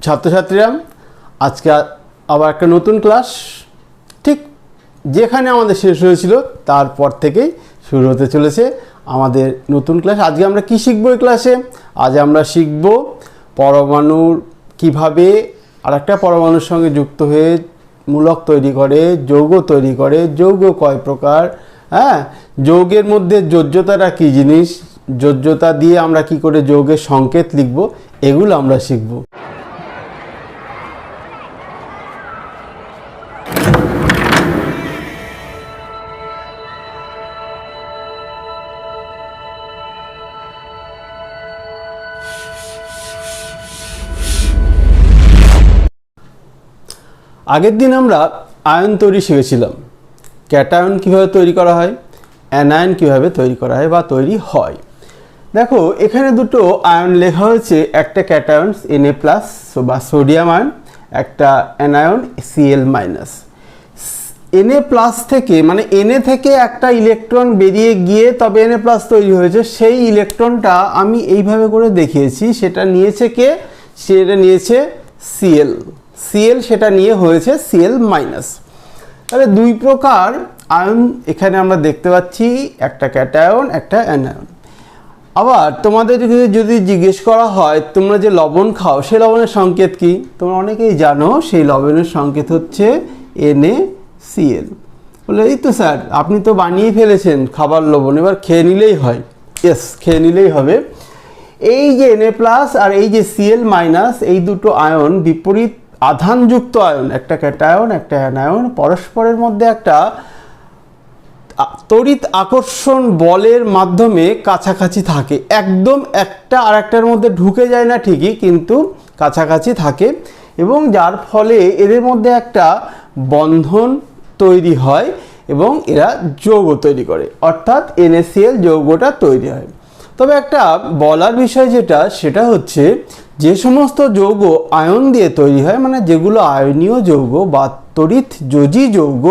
ছাত্রছাত্রীরা, আজকে আবার একটা নতুন ক্লাস, ঠিক যেখানে আমাদের শেষ হয়েছিল তারপর থেকেই শুরু হতে চলেছে আমাদের নতুন ক্লাস। আজকে আমরা কি শিখবো এই ক্লাসে? আজ আমরা শিখব পরমাণুর কিভাবে আরেকটা পরমাণুর সঙ্গে যুক্ত হয়ে মূলক তৈরি করে, যৌগ তৈরি করে, যৌগ কয় প্রকার, হ্যাঁ, যৌগের মধ্যে যোজ্যতাটা কী জিনিস, যোজ্যতা দিয়ে আমরা কি করে যৌগের সংকেত লিখব, এগুলো আমরা শিখব। আগের দিন আমরা আয়ন তৈরি শিখেছিলাম, ক্যাটায়ন কীভাবে তৈরি করা হয়, অ্যানায়ন কীভাবে তৈরি করা হয় বা তৈরি হয়। দেখো এখানে দুটো আয়ন লেখা হয়েছে, একটা ক্যাটায়ন Na+ বা সোডিয়াম আয়ন, একটা অ্যানায়ন Cl-। Na+ থেকে মানে Na থেকে একটা ইলেকট্রন বেরিয়ে গিয়ে তবে Na+ তৈরি হয়েছে, সেই ইলেকট্রনটা আমি এইভাবে করে দেখিয়েছি। সেটা নিয়েছে কে? সেটা নিয়েছে Cl। সেটা নিয়ে হয়েছে Cl-। তাহলে দুই প্রকার আয়ন এখানে আমরা দেখতে পাচ্ছি, একটা ক্যাটায়ন, একটা অ্যানায়ন। আবার তোমাদের যদি জিজ্ঞেস করা হয় তোমরা যে লবণ খাও সেই লবণের সংকেত কি, তোমরা অনেকেই জানো সেই লবণের সংকেত হচ্ছে NaCl। বলে এই তো স্যার আপনি তো বানিয়ে ফেলেছেন খাবার লবণ, এবার খেয়ে নিলেই হয়। ইয়েস, খেয়ে নিলেই হবে। এই যে Na+ আর এই যে Cl-, এই দুটো আয়ন বিপরীত আধানযুক্ত আয়ন, একটা ক্যাটায়ন একটা অ্যানায়ন, পরস্পরের মধ্যে একটা তড়িৎ আকর্ষণ বলের মাধ্যমে কাছাকাছি থাকে, একদম একটা আরেকটার মধ্যে ঢুকে যায় না ঠিকই, কিন্তু কাছাকাছি থাকে, এবং যার ফলে এদের মধ্যে একটা বন্ধন তৈরি হয় এবং এরা যৌগ তৈরি করে, অর্থাৎ NaCl যৌগটা তৈরি হয়। তবে একটা বলার বিষয় সেটা হচ্ছে যে সমস্ত যৌগ আয়ন দিয়ে তৈরি হয়, মানে যেগুলো আয়নীয় যৌগ বা তড়িৎযোজী যৌগ,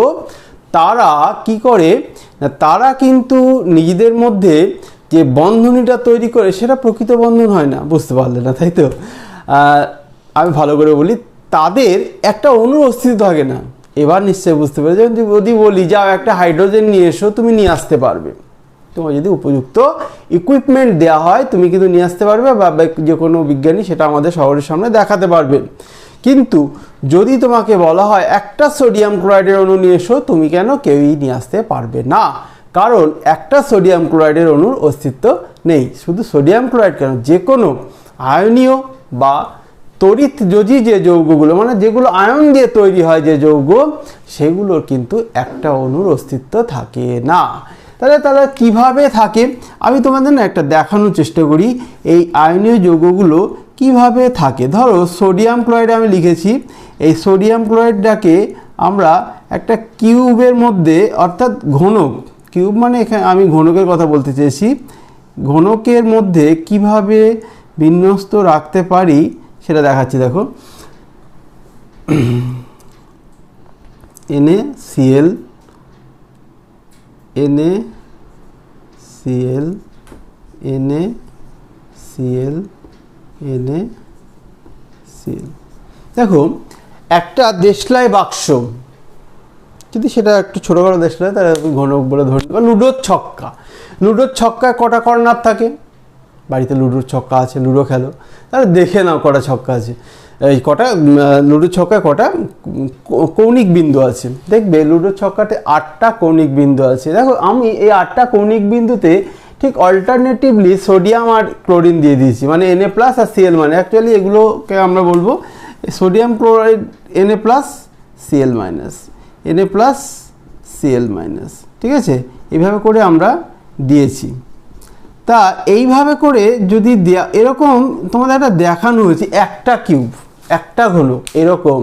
তারা কি করে না, তারা কিন্তু নিজেদের মধ্যে যে বন্ধনীটা তৈরি করে সেটা প্রকৃত বন্ধন হয় না। বুঝতে পারলে না, তাই তো? আমি ভালো করে বলি, তাদের একটা অণুর অস্তিত্ব থাকে না। এবার নিশ্চয়ই বুঝতে পারবে। যদি বলি যাও একটা হাইড্রোজেন নিয়ে এসো, তুমি নিয়ে আসতে পারবে, তোমার যদি উপযুক্ত ইকুইপমেন্ট দেওয়া হয় তুমি কিন্তু নিয়ে আসতে পারবে, বা যে কোনো বিজ্ঞানী সেটা আমাদের শহরের সামনে দেখাতে পারবেন। কিন্তু যদি তোমাকে বলা হয় একটা সোডিয়াম ক্লোরাইডের অণু নিয়ে এসো, তুমি কেউই নিয়ে আসতে পারবে না, কারণ একটা সোডিয়াম ক্লোরাইডের অণুর অস্তিত্ব নেই। শুধু সোডিয়াম ক্লোরাইড কেন, যে কোনো আয়নীয় বা তড়িৎযোজী যে যৌগগুলো, মানে যেগুলো আয়ন দিয়ে তৈরি হয় যে যৌগ, সেগুলোর কিন্তু একটা অণুর অস্তিত্ব থাকে না। তাহলে কিভাবে থাকে আমি তোমাদের না একটা দেখানোর চেষ্টা করি, এই আয়নীয় যৌগগুলো কিভাবে থাকে। ধরো সোডিয়াম ক্লোরাইড আমি লিখেছি, এই সোডিয়াম ক্লোরাইডটাকে আমরা একটা কিউবের মধ্যে, অর্থাৎ ঘনক, কিউব মানে এখানে আমি ঘনকের কথা বলতে চেয়েছি, ঘনকের মধ্যে কিভাবে বিন্যস্ত রাখতে পারি সেটা দেখাচ্ছি। দেখো NaCl, NaCl, NaCl, NaCl। দেখো একটা দেশলাই বাক্স, যদি সেটা একটু ছোটোখাটো দেশলাই, তাহলে ঘনক বলে ধরে নেব। লুডোর ছক্কা, লুডোর ছক্কায় কটা কর্নার থাকে? বাড়িতে লুডোর ছক্কা আছে, লুডো খেলো, তাহলে দেখে নাও কটা ছক্কা আছে, এই কটা লুডোর ছক্কায় কটা কৌণিক বিন্দু আছে। দেখবে লুডোর ছক্কাতে 8টা কৌণিক বিন্দু আছে। দেখো আমি এই 8টা কৌণিক বিন্দুতে ঠিক অল্টারনেটিভলি সোডিয়াম আর ক্লোরিন দিয়ে দিয়েছি, মানে Na+ আর Cl, মানে অ্যাকচুয়ালি এগুলোকে আমরা বলবো sodium chloride Na+, Cl-, Na+, Cl-, ঠিক আছে? এইভাবে করে আমরা দিয়েছি। তা এইভাবে করে যদি এরকম তোমাদের একটা দেখানো হয়েছে, একটা কিউব, একটা ঘনক, এরকম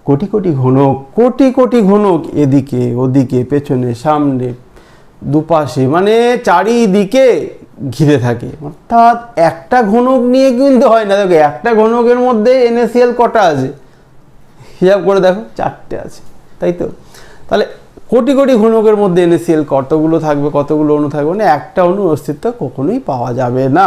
কোটি কোটি ঘনক, কোটি ঘনক, এদিকে ওদিকে, পেছনে সামনে দুপাশে, মানে চারিদিকে ঘিরে থাকে। অর্থাৎ একটা ঘনক নিয়ে কিন্তু হয় না। দেখো একটা ঘনকের মধ্যে NaCl কটা আছে হিসাব করে দেখো, 4টে আছে, তাই তো? তাহলে কোটি ঘনকের মধ্যে NaCl কতগুলো থাকবে, কতগুলো অণু থাকবে, মানে একটা অণুর অস্তিত্ব কখনোই পাওয়া যাবে না।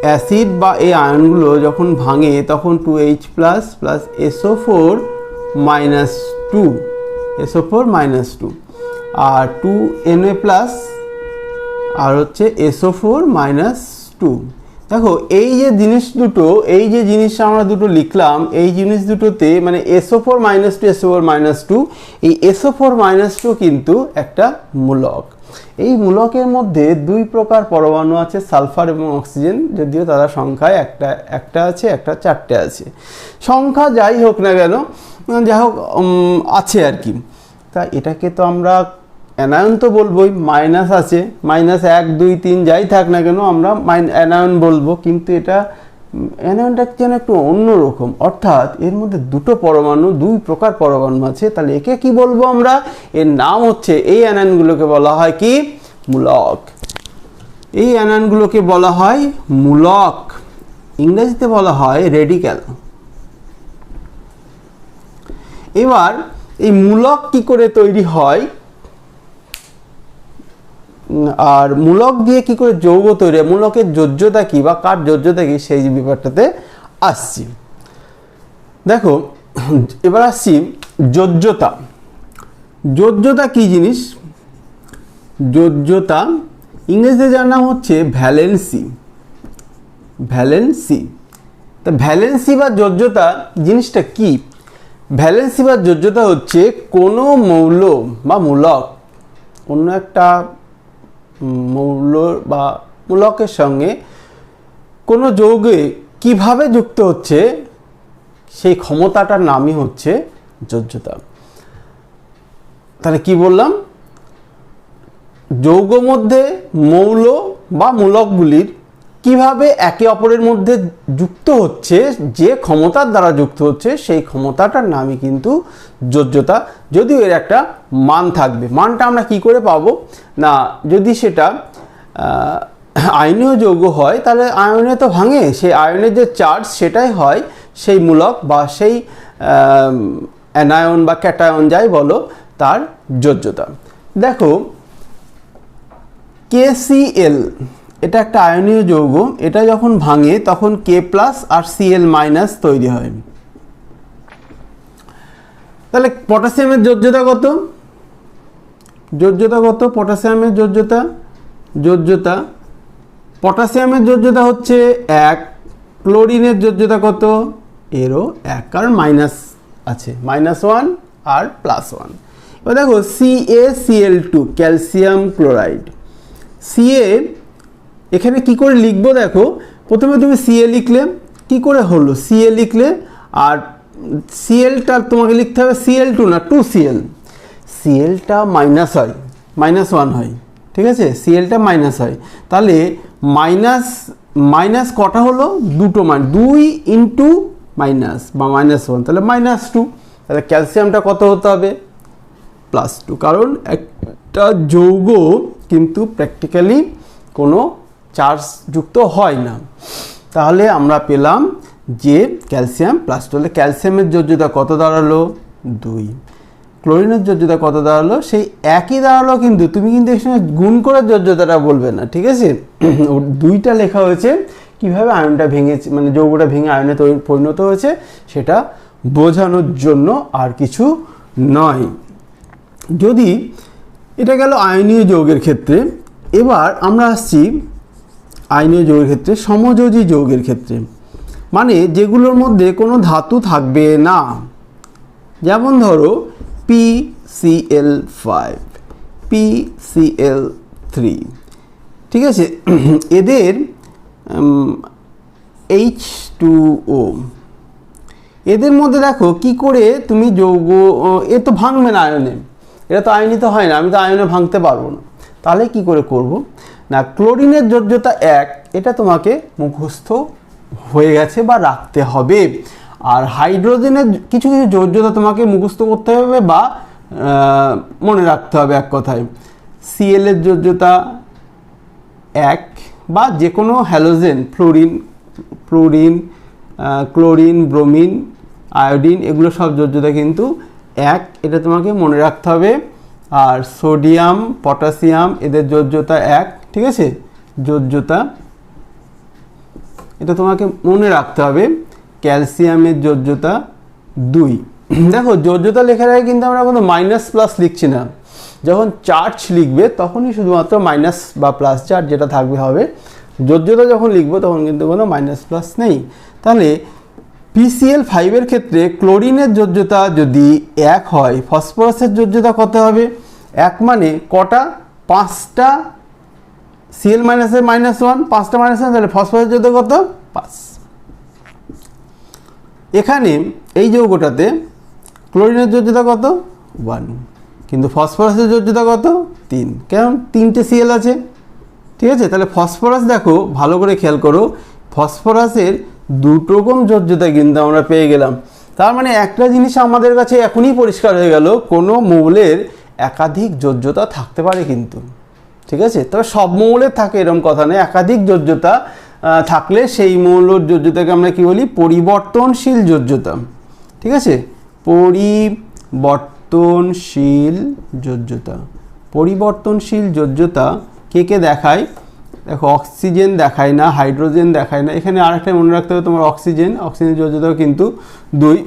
অ্যাসিড বা এই আয়নগুলো যখন ভাঙে তখন 2H plus plus SO4 minus 2, SO4 minus 2 আর 2Na প্লাস আর হচ্ছে SO4 মাইনাস 2। দেখো এই যে জিনিস দুটো, এই যে জিনিসটা আমরা দুটো লিখলাম, এই জিনিস দুটোতে মানে SO4 মাইনাস 2, SO4 মাইনাস 2, এই SO4 মাইনাস 2 কিন্তু একটা মূলক। এই মূলকের মধ্যে দুই প্রকার পরমাণু আছে, সালফার এবং অক্সিজেন, যদিও তারা সংখ্যায় একটা আছে, একটা চারটে আছে, সংখ্যা যাই হোক না কেন, যাই হোক আছে আর কি। তা এটাকে তো আমরা অ্যানায়ন তো বলবোই, মাইনাস আছে, মাইনাস 1 2 3 যাই থাক না কেন আমরা অ্যানায়ন বলবো, কিন্তু এটা অ্যানায়নটা যেন একটু অন্যরকম, অর্থাৎ এর মধ্যে দুটো পরমাণু, দুই প্রকার পরমাণু আছে, তাহলে একে কি বলবো আমরা? এর নাম হচ্ছে, এই অ্যানায়নগুলোকে বলা হয় কি? মূলক। এই অ্যানায়নগুলোকে বলা হয় মূলক, ইংরেজিতে বলা হয় রেডিক্যাল। এবার এই মূলক কি করে তৈরি হয় আর মূলক দিয়ে কি করে যৌগ তৈরি হয়, মূলকের যোজ্যতা কি বা কার যোজ্যতা কি, সেই ব্যাপারটাতে আসছি। দেখো এবার আসছি যোজ্যতা। যোজ্যতা কি জিনিস? যোজ্যতা ইংরেজিতে যার নাম হচ্ছে ভ্যালেন্সি। ভ্যালেন্সি। তা ভ্যালেন্সি বা যোজ্যতা জিনিসটা কি? ভ্যালেন্সি বা যোজ্যতা হচ্ছে কোনো মৌল বা মূলক অন্য একটা মৌল বা মূলকের সঙ্গে কোনো যৌগে কিভাবে যুক্ত হচ্ছে সেই ক্ষমতাটার নামই হচ্ছে যোজ্যতা। তাহলে কি বললাম? যৌগ মধ্যে মৌল বা মূলকগুলির কিভাবে একে অপরের মধ্যে যুক্ত হচ্ছে, যে ক্ষমতার দ্বারা যুক্ত হচ্ছে সেই ক্ষমতাটার নামই কিন্তু যোজ্যতা। যদিও এর একটা মান থাকবে, মানটা আমরা কি করে পাবো না, যদি সেটা আয়নীয় যৌগ হয় তাহলে আয়নে তো ভাঙে, সেই আয়নের যে চার্জ সেটাই হয় সেই মূলক বা সেই অ্যানায়ন বা ক্যাটায়ন যাই বলো তার যোজ্যতা। দেখো KCl এটা একটা আয়নীয় যৌগ, এটা যখন ভাঙে তখন K প্লাস আর Cl মাইনাস তৈরি হয়। তাহলে পটাশিয়ামের যোজ্যতা কত? যোজ্যতা কত পটাশিয়ামের যোজ্যতা? যোজ্যতা পটাশিয়ামের যোজ্যতা হচ্ছে 1। ক্লোরিনের যোজ্যতা কত? এরও 1, কারণ মাইনাস আছে, -1 আর +1। এবার দেখো CaCl2 ক্যালসিয়াম ক্লোরাইড। Ca এখানে কি করে লিখবো? দেখো প্রথমে তুমি Ca লিখলে, কি করে হলো Ca লিখলে, আর Clটা তোমাকে লিখতে হবে Cl2 না 2Cl। Clটা মাইনাস হয়, -1 হয়, ঠিক আছে, Clটা মাইনাস হয়, তাহলে মাইনাস কটা হলো? দুটো, মান 2 ইন্টু মাইনাস বা -1, তাহলে -2। তাহলে ক্যালসিয়ামটা কত হতে হবে? +2, কারণ একটা যৌগ কিন্তু প্র্যাকটিক্যালি কোনো চার্জ যুক্ত হয় না। তাহলে আমরা পেলাম যে ক্যালসিয়াম +2। তাহলে ক্যালসিয়ামের যোজ্যতা কত দাঁড়ালো? 2। ক্লোরিনের যোজ্যতা কত দাঁড়ালো? সেই একই দাঁড়ালো, কিন্তু তুমি কিন্তু এর সঙ্গে গুণ করে যোজ্যতাটা বলবে না, ঠিক আছে? 2টা লেখা হয়েছে, কিভাবে আয়নটা ভেঙেছে, মানে যৌগটা ভেঙে আয়নে পরিণত হয়েছে সেটা বোঝানোর জন্য, আর কিছু নয়। যদি এটা গেল আয়নীয় যৌগের ক্ষেত্রে, এবার আমরা আসছি আয়নীয় যৌগের ক্ষেত্রে সমযোজী যৌগের ক্ষেত্রে, মানে যেগুলোর মধ্যে কোনো ধাতু থাকবে না। যেমন ধরো PCl5, PCl3, ঠিক আছে, এদের H2O, এদের মধ্যে দেখো কি করে তুমি যৌগ, এ তো ভাঙবে না আয়নে, এটা তো আয়নিত হয় না, আমি তো আয়নে ভাঙতে পারবো না। তাহলে কি করে করব না, ক্লোরিনের যোজ্যতা 1, এটা তোমাকে মুখস্থ হয়ে গেছে বা রাখতে হবে। আর হাইড্রোজেনের কিছু কিছু যোজ্যতা তোমাকে মুখস্থ করতে হবে বা মনে রাখতে হবে। এক কথায় Cl এর যোজ্যতা 1, বা যে কোনো হ্যালোজেন, ক্লোরিন, ব্রোমিন, আয়োডিন, এগুলো সব যোজ্যতা কিন্তু 1, এটা তোমাকে মনে রাখতে হবে। আর সোডিয়াম, পটাশিয়াম, এদের যোজ্যতা 1, ঠিক আছে, যোজ্যতা এটা তোমাকে মনে রাখতে হবে। ক্যালসিয়ামের যোজ্যতা 2। দেখো যোজ্যতা লেখার আগে কিন্তু আমরা কোনো মাইনাস প্লাস লিখছি না, যখন চার্জ লিখবে তখনই শুধুমাত্র মাইনাস বা প্লাস চার্জ যেটা থাকবে হবে। যোজ্যতা যখন লিখবো তখন কিন্তু কোনো মাইনাস প্লাস নেই। তাহলে PCl5 এর ক্ষেত্রে ক্লোরিনের যোজ্যতা যদি 1 হয়, ফসফরাসের যোজ্যতা কত হবে? 1 মানে কটা? 5টা। Cl মাইনাসের -1, 5টা -1, তাহলে ফসফরাসের যোজ্যতা কত? 5। এখানে এই যৌগটাতে ক্লোরিনের যোজ্যতা কত? 1, কিন্তু ফসফরাসের যোজ্যতা কত? 3। কারণ 3টে Cl আছে, ঠিক আছে? তাহলে ফসফরাস দেখো ভালো করে খেয়াল করো, ফসফরাসের 2 রকম যোজ্যতা কিন্তু আমরা পেয়ে গেলাম। তার মানে একটা জিনিস আমাদের কাছে এখনই পরিষ্কার হয়ে গেল, কোনো মৌলের একাধিক যোজ্যতা থাকতে পারে কিন্তু, ঠিক আছে? তবে সব মৌলের থাকে এরকম কথা নেই, একাধিক যোজ্যতা থাকলে সেই মৌলের যোজ্যতাকে আমরা কি বলি? পরিবর্তনশীল যোজ্যতা, ঠিক আছে? পরিবর্তনশীল যোজ্যতা। পরিবর্তনশীল যোজ্যতা কে কে দেখায়? দেখো অক্সিজেন দেখায় না, হাইড্রোজেন দেখায় না। এখানে আরেকটা মনে রাখতে হবে তোমার, অক্সিজেন যোজ্যতাও কিন্তু 2।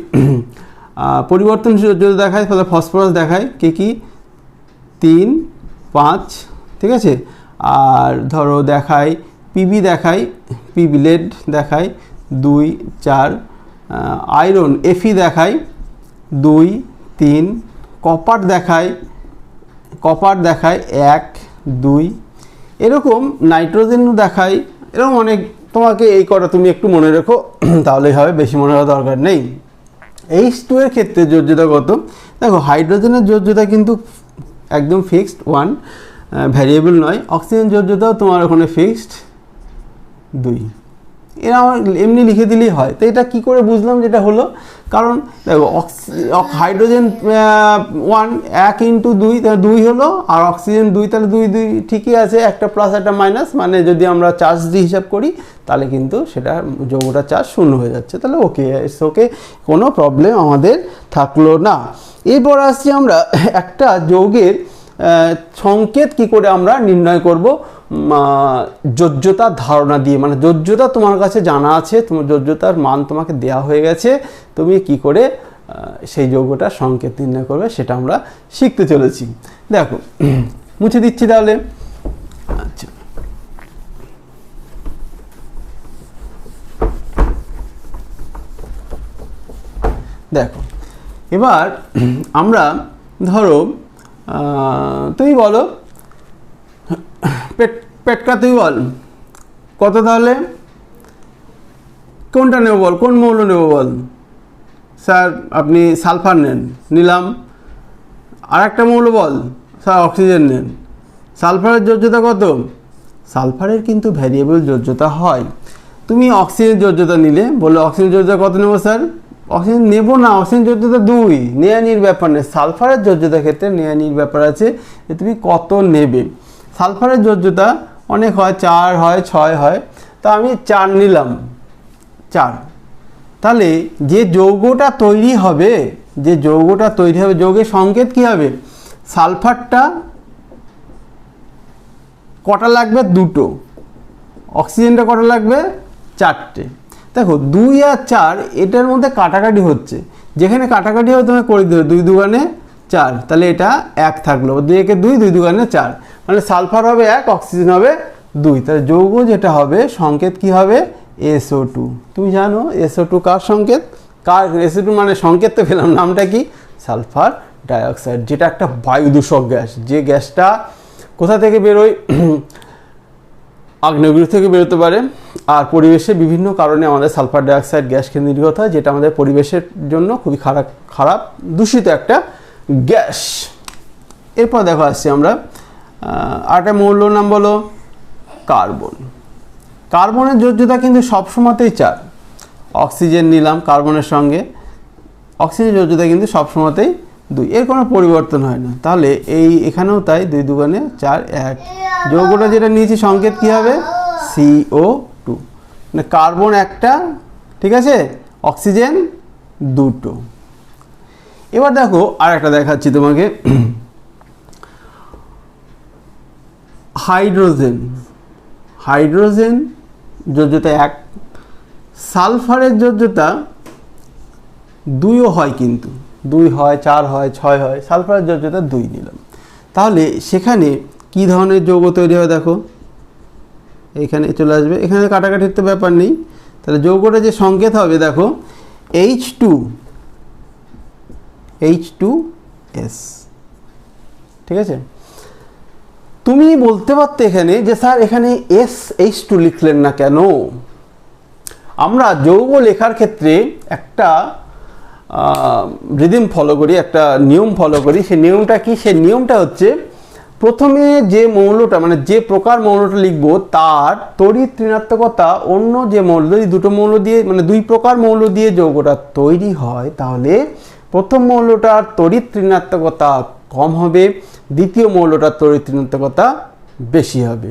পরিবর্তনশীল যোজ্যতা দেখায়, তাহলে ফসফরাস দেখায়, কে কি? 3, 5, ঠিক আছে? আর ধরো দেখায় পিবি, দেখায় পিবি লেড দেখায় 2, 4। আয়রন Fe দেখায় 2, 3। কপার দেখায় 1, 2। এরকম নাইট্রোজেনও দেখায়, এরকম অনেক। তোমাকে এই কটা তুমি একটু মনে রেখো, তাহলেই হবে, বেশি মনে রাখার দরকার নেই। H2 এর ক্ষেত্রে যোজ্যতা কত? দেখো হাইড্রোজেনের যোজ্যতা কিন্তু একদম ফিক্সড 1, ভ্যারিয়েবল নয়। অক্সিজেন যোজ্যতাও তোমার ওখানে ফিক্সড 2। এরা আমার এমনি লিখে দিলেই হয়। তো এটা কী করে বুঝলাম যেটা হলো? কারণ দেখো হাইড্রোজেন 1 × 2, তাহলে 2 হলো, আর অক্সিজেন 2, তাহলে 2, 2 ঠিকই আছে, একটা প্লাস একটা মাইনাস, মানে যদি আমরা চার্জ দিয়ে হিসাব করি তাহলে কিন্তু সেটা যৌগটা চার্জ 0 হয়ে যাচ্ছে। তাহলে ওকে, ইটস ওকে, কোনো প্রবলেম আমাদের থাকলো না। এরপর আসছি আমরা একটা যৌগের সংকেত কি করে আমরা নির্ণয় করব? যোজ্যতার ধারণা দিয়ে, মানে যোজ্যতা তোমার কাছে জানা আছে, তোমার যোজ্যতার মান তোমাকে দেওয়া হয়ে গেছে, তুমি কি করে সেই যৌগটার সংকেত নির্ণয় করবে সেটা আমরা শিখতে চলেছি। দেখো মুছে দিচ্ছি তাহলে। আচ্ছা, দেখো এবার আমরা ধরো তুমি বলো, পেটকা তুই বল কত? তাহলে কোনটা নেব বল, কোন মৌল নেব বল? স্যার আপনি সালফার নেন, নিলাম। আর একটা মৌল বল, স্যার অক্সিজেন নেন। সালফারের যোজ্যতা কত? সালফারের কিন্তু ভ্যারিয়েবল যোজ্যতা হয়। তুমি অক্সিজেন যোজ্যতা নিলে, বললো অক্সিজেন যোজ্যতা কত নেব স্যার? অক্সিজেন নেব না, অক্সিজেন যোজ্যতা 2, নেয়ানির ব্যাপার নেই। সালফারের যোজ্যতার ক্ষেত্রে নেয়ানির ব্যাপার আছে যে তুমি কত নেবে। সালফারের যোজ্যতা অনেক হয়, 4 হয়, 6 হয়, তা আমি 4 নিলাম, 4। তাহলে যে যৌগটা তৈরি হবে, যৌগের সংকেত কি হবে? সালফারটা কটা লাগবে? 2টো। অক্সিজেনটা কটা লাগবে? 4টে। দেখো 2 আর 4 এটার মধ্যে কাটাকাটি হচ্ছে, যেখানে কাটাকাটি হবে তুমি করে দেবে 2 দুগুণে 4, তাহলে এটা 1 থাকলো। 2 একে 2, 2 দুগুণে 4, মানে সালফার হবে 1, অক্সিজেন হবে 2। তাহলে যৌগ যেটা হবে সংকেত কি হবে? SO2। তুমি জানো SO2 কার সংকেত? SO2 মানে সংকেত তো পেলাম, নামটা কি? সালফার ডাইঅক্সাইড, যেটা একটা বায়ু দূষক গ্যাস। যে গ্যাসটা কোথা থেকে বেরোয়? আগ্নেয়গিরি থেকে বেরোতে পারে, আর পরিবেশে বিভিন্ন কারণে আমাদের সালফার ডাইঅক্সাইড গ্যাসকে নির্গত হয়, যেটা আমাদের পরিবেশের জন্য খুবই খারাপ দূষিত একটা গ্যাস। এরপর দেখো আসছি আমরা আরেকটা মৌলর নাম বলো কার্বন। কার্বনের যোজ্যতা কিন্তু সবসময়তেই 4। অক্সিজেন নিলাম কার্বনের সঙ্গে, অক্সিজেনের যোজ্যতা কিন্তু সবসময়তেই 2, এর কোনো পরিবর্তন হয় না। তাহলে এখানেও তাই, 2 দুগুণে 4, 1। যৌগটা যেটা নিয়েছি সংকেত কি হবে? CO2, মানে কার্বন একটা, ঠিক আছে, অক্সিজেন 2টো। এবার দেখো আর একটা দেখাচ্ছি তোমাকে, হাইড্রোজেন যোজ্যতা 1, সালফারের যোজ্যতা 2ও হয়, কিন্তু 2 হয়, 4 হয়, 6 হয়, সালফারের যোজ্যতা 2 নিলাম। তাহলে সেখানে কি ধরনের যৌগ তৈরি হয় দেখো, এইখানে চলে আসবে, এখানে কাটাকাটির তো ব্যাপার নেই। তাহলে যৌগটা যে সংকেত হবে দেখো H2S, ঠিক আছে। তুমি বলতে পারতে এখানে যে স্যার এখানে SH2 লিখলেন না কেন? আমরা যৌগ লেখার ক্ষেত্রে একটা রিদিম ফলো করি, একটা নিয়ম ফলো করি। সেই নিয়মটা কি? সেই নিয়মটা হচ্ছে প্রথমে যে মৌলটা মানে যে প্রকার মৌলটা লিখবো তার তড়িৎ ঋণাত্মকতা অন্য যে মৌল, যদি দুটো মৌল দিয়ে মানে 2 প্রকার মৌল দিয়ে যৌগটা তৈরি হয়, তাহলে প্রথম মৌলটার তড়িৎ ঋণাত্মকতা কম হবে, দ্বিতীয় মৌলটার তড়িৎ ঋণাত্মকতা বেশি হবে।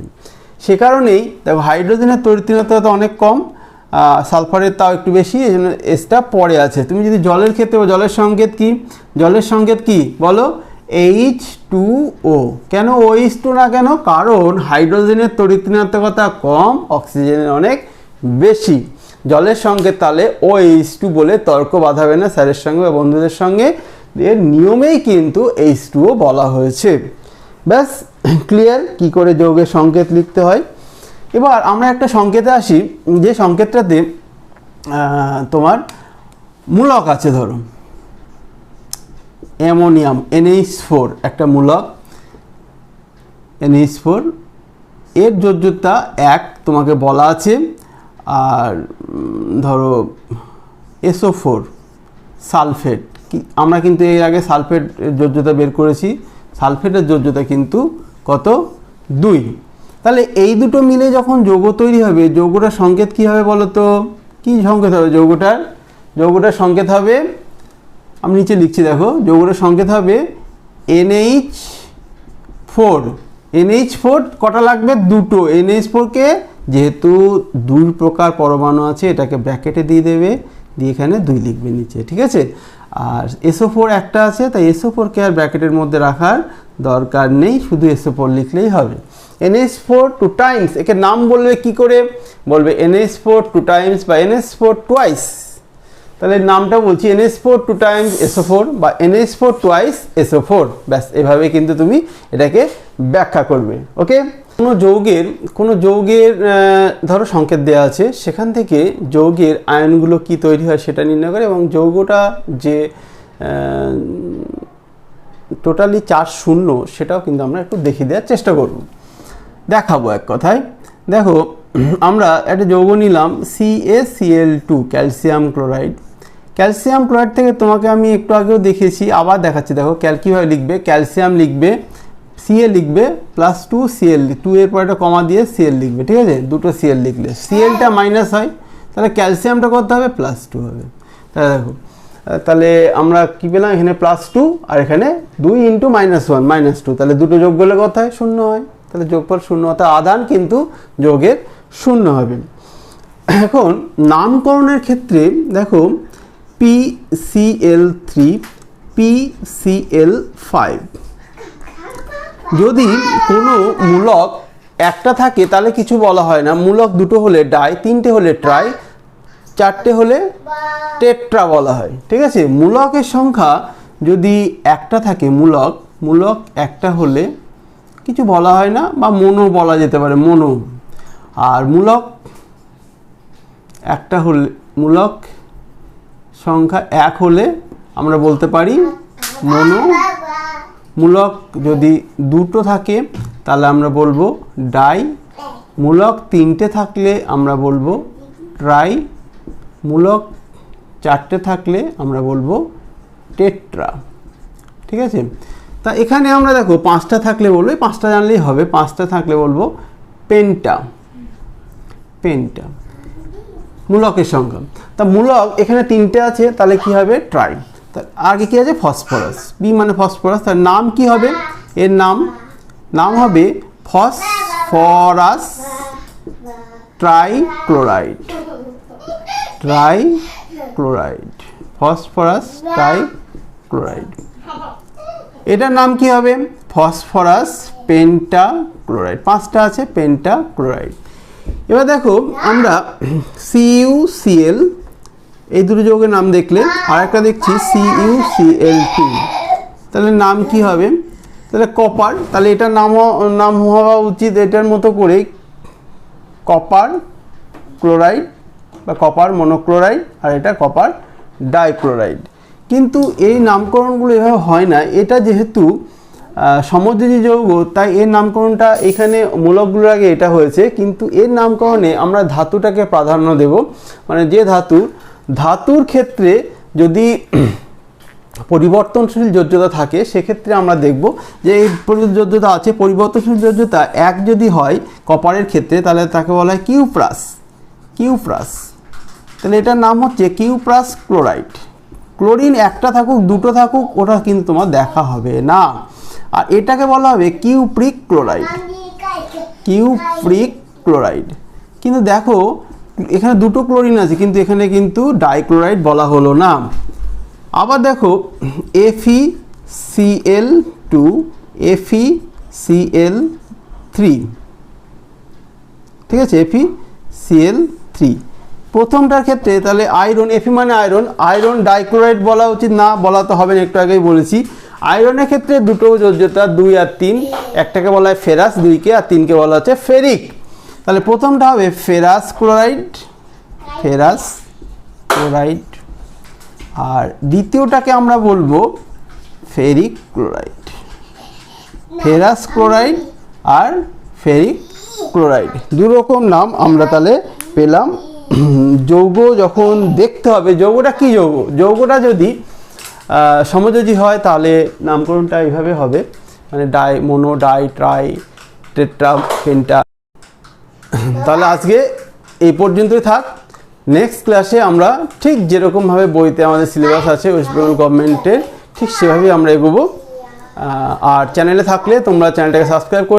সে কারণেই দেখো হাইড্রোজেনের তড়িৎ ঋণাত্মকতা অনেক কম, সালফারের তাও একটু বেশি, এই জন্য এসটা পরে আছে। তুমি যদি জলের ক্ষেত্রে, জলের সংকেত কি? জলের সংকেত কি বলো? H2O। কেন OH2 না কেন? কারণ হাইড্রোজেনের তড়িৎ ঋণাত্মকতা কম, অক্সিজেনের অনেক বেশি। জলের সংকেত তাহলে OH2 বলে তর্ক বাঁধাবে না স্যারের সঙ্গে বা বন্ধুদের সঙ্গে, এর নিয়মেই কিন্তু H2O বলা হয়েছে। ব্যাস ক্লিয়ার কি করে যৌগের সংকেত লিখতে হয়। এবার আমরা একটা সংকেতে আসি, যে সংকেতটাতে তোমার মূলক আছে। ধরো অ্যামোনিয়াম NH4 একটা মূলক, NH4 এর যোজ্যতা 1 তোমাকে বলা আছে। আর ধরো SO4 সালফেট, আমরা কিন্তু এর আগে সালফেট যোজ্যতা বের করেছি, সালফেটের যোজ্যতা কিন্তু কত? 2। তাহলে এই দুটো মিলে যখন যৌগ তৈরি হবে, যৌগটার সংকেত কী হবে বলো তো? কী সংকেত হবে যৌগটার সংকেত হবে, আমি নিচে লিখছি দেখো, যৌগটার সংকেত হবে NH4। NH4 কটা লাগবে? 2টো। NH4কে যেহেতু 2 প্রকার পরমাণু আছে, এটাকে ব্র্যাকেটে দিয়ে দেবে, দিয়ে এখানে 2 লিখবে নিচে, ঠিক আছে। আর SO4 একটা আছে, তাই SO4কে আর ব্র্যাকেটের মধ্যে রাখার দরকার নেই, শুধু SO4 লিখলেই হবে। NH4 2 টাইমস, একে নাম বলবে কি করে? বলবে NH4 2 টাইমস বা NH4 টুয়াইস। তাহলে নামটা বলছি NH4 2 টাইমস SO4 বা NH4 টুয়াইস SO4। ব্যাস এভাবে কিন্তু তুমি এটাকে ব্যাখ্যা করবে। ওকে, কোনো যৌগের ধরো সংকেত দেওয়া আছে, সেখান থেকে যৌগের আয়নগুলো কি তৈরি হয় সেটা নির্ণয় করে, এবং যৌগটা যে টোটালি চার্জ শূন্য সেটাও কিন্তু আমরা একটু দেখিয়ে দেওয়ার চেষ্টা করব, দেখাবো এক কথায়। দেখো আমরা একটা যৌগ নিলাম CaCl2 calcium chloride. Calcium chloride থেকে তোমাকে আমি একটু আগেও দেখিয়েছি, আবার দেখাচ্ছি। দেখো কীভাবে লিখবে, ক্যালসিয়াম লিখবে, Cl লিখবে +2 Cl, 2 এর পর একটা কমা দিয়ে Cl লিখবে, ঠিক আছে। দুটো Cl লিখলে Clটা মাইনাস হয়, তাহলে ক্যালসিয়ামটা করতে হবে +2 হবে। তাহলে দেখো, তাহলে আমরা কি পেলাম? এখানে +2 আর এখানে 2 × -1 -2, তাহলে দুটো যোগ করলে কত হয়? 0 হয়। তাহলে যোগফল 0, অর্থাৎ আদান কিন্তু যোগের 0 হবে। এখন নামকরণের ক্ষেত্রে দেখো PCl3 PCl5, যদি কোনো মূলক একটা থাকে তাহলে কিছু বলা হয় না, মূলক দুটো হলে ডাই, তিনটে হলে ট্রাই, চারটে হলে টেট্রা বলা হয়, ঠিক আছে। মূলকের সংখ্যা যদি একটা থাকে, মূলক একটা হলে কিছু বলা হয় না, বা মোনো বলা যেতে পারে, মোনো। আর মূলক একটা হলে, মূলক সংখ্যা 1 হলে আমরা বলতে পারি মোনো। মূলক যদি দুটো থাকে তাহলে আমরা বলবো ডাই, মূলক তিনটে থাকলে আমরা বলবো ট্রাই, মূলক চারটে থাকলে আমরা বলবো টেট্রা, ঠিক আছে। তা এখানে আমরা দেখো 5টা থাকলে বলবো, 5টা জানলেই হবে, 5টা থাকলে বলবো পেন্টা, মূলকের সংখ্যা। তা মূলক এখানে 3টে আছে, তাহলে কি হবে? ট্রাই। আগে কি আছে? ফসফরাস, বি মানে ফসফরাস। তার নাম কি হবে? এর নাম হবে ফসফরাস ট্রাইক্লোরাইড, ফসফরাস ট্রাইক্লোরাইড। এটার নাম কি হবে? Phosphorus pentachloride. 5টা আছে পেন্টাক্লোরাইড। এবার দেখো আমরা CuCl এই দুটো যৌগের নাম দেখলে, আর একটা দেখছি CuCl2, তাহলে নাম কি হবে? তাহলে কপার, তাহলে এটার নাম হওয়া উচিত এটার মতো করেই, কপার ক্লোরাইড বা কপার মনোক্লোরাইড, আর এটা কপার ডাইক্লোরাইড। কিন্তু এই নামকরণগুলো এভাবে হয় না, এটা যেহেতু সমযোজী যৌগ তাই এর নামকরণটা এখানে মূলকগুলোর আগে এটা হয়েছে, কিন্তু এর নামকরণে আমরা ধাতুটাকে প্রাধান্য দেব। মানে যে ধাতুর ক্ষেত্রে যদি পরিবর্তনশীল যোজ্যতা থাকে সেক্ষেত্রে আমরা দেখব যে এই যোজ্যতা আছে, পরিবর্তনশীল যোজ্যতা 1 যদি হয় কপারের ক্ষেত্রে তাহলে তাকে বলা হয় কিউপ্রাস। তাহলে এটার নাম হচ্ছে কিউপ্রাস ক্লোরাইড। ক্লোরিন একটা থাকুক দুটো থাকুক ওটা কিন্তু তোমার দেখা হবে না। আর এটাকে বলা হবে কিউপ্রিক ক্লোরাইড। কিন্তু দেখো এখানে দুটো ক্লোরিন আছে কিন্তু এখানে কিন্তু ডাইক্লোরাইড বলা হলো না। আবার দেখো FeCl2 FeCl3, ঠিক আছে, FeCl3 প্রথমটার ক্ষেত্রে তাহলে আয়রন, Fe মানে আয়রন ডাইক্লোরাইড বলা উচিত না, বলা তো হবে না, একটু আগেই বলেছি। আয়রনের ক্ষেত্রে দুটো যোজ্যতা 2 আর 3, একটাকে বলা হয় ফেরাস 2কে, আর 3কে বলা হচ্ছে ফেরিক। তাহলে প্রথমটা হবে ফেরাস ক্লোরাইড, আর দ্বিতীয়টাকে আমরা বলবো ফেরিক ক্লোরাইড। ফেরাস ক্লোরাইড আর ফেরিক ক্লোরাইড দু রকম নাম আমরা তাহলে পেলাম। যৌগ যখন দেখতে হবে যৌগটা কি যৌগ, যৌগটা যদি সমযোজী হয় তাহলে নামকরণটা এইভাবে হবে, মানে die, mono, die, try, tetra, penta. তাহলে আজকে এই পর্যন্তই থাক। নেক্সট ক্লাসে আমরা ঠিক যেরকমভাবে বইতে আমাদের সিলেবাস আছে ওয়েস্ট বেঙ্গল গভর্নমেন্টের, ঠিক সেভাবেই আমরা এগোবো। আর চ্যানেলে থাকলে তোমরা চ্যানেলটাকে সাবস্ক্রাইব